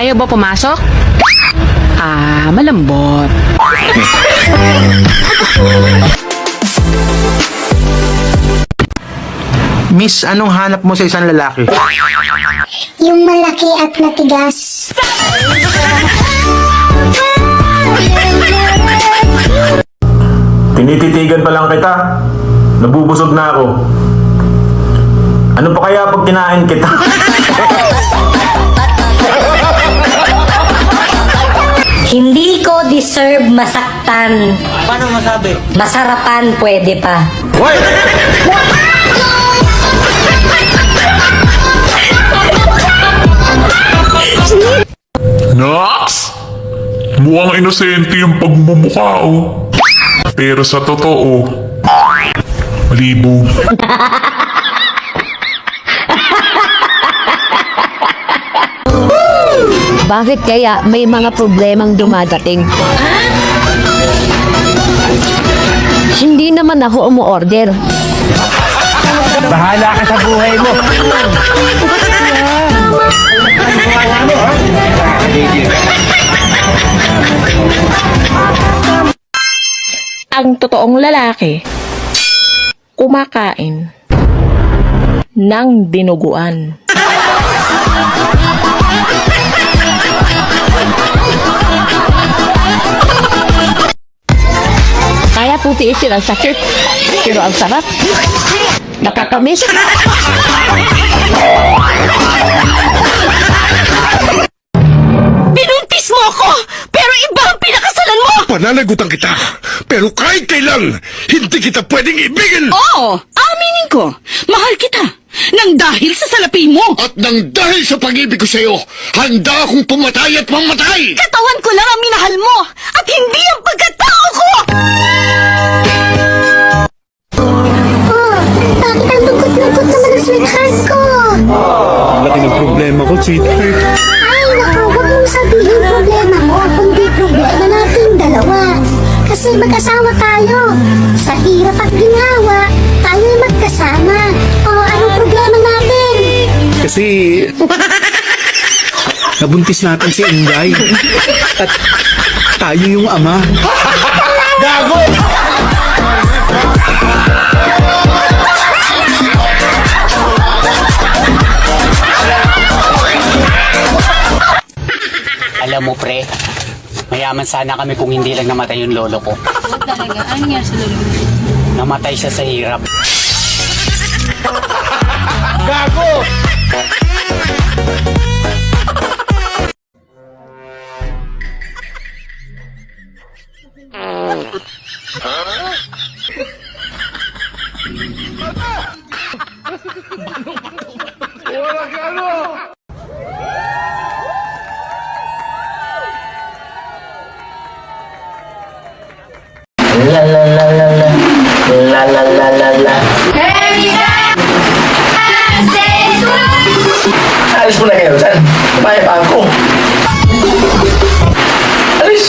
Ayaw ba pumasok? Malambot. Miss, anong hanap mo sa isang lalaki? Yung malaki at matigas. Tinititigan pa lang kita. Nabubusog na ako. Ano pa kaya pag kinain kita? Hindi ko deserve masaktan. Paano masabi? Masarapan pwede pa. Hoy! Nax! Mukhang inosente yung pagmumukha, oh. Pero sa totoo, malibog. Bakit kaya may mga problemang dumadating? Hindi naman ako umu-order. Bahala ka sa buhay mo. Ang totoong lalaki, kumakain ng dinuguan. Kaya po tiisin ang sakit. Pero ang sarap. Nakakamiss. Binuntis mo ako! Pero iba ang pinakasalan mo! Pananagutan kita, pero kahit kailan, hindi kita pwedeng ibigin! Oo! Aminin ko! Mahal kita! Nang dahil sa salapi mo! At nang dahil sa pag-ibig ko sa'yo, handa akong pumatay at mamatay! Katawan ko lang ang minahal mo! At hindi ang pagkatao ko! Oh, bakit ang lungkot-lungkot naman ang sweetheart ko? Laki ng problema ko, sweetheart. Ay, naku, huwag mong sabihin problema mo, kundi problema nating dalawa. Kasi mag-asawa tayo. Sa hirap at ginawa, tayo'y magkasama. O, anong problema natin? Kasi nabuntis natin si Inday. At tayo yung ama. Gago! Alam mo, pre, mayaman sana kami kung hindi lang namatay yung lolo ko. Talaga? Ano nangyari sa lolo mo? Namatay siya sa hirap. Gago! La la la la la. La la la la la. Alis mo na kayo dyan. May pa ako. Alis!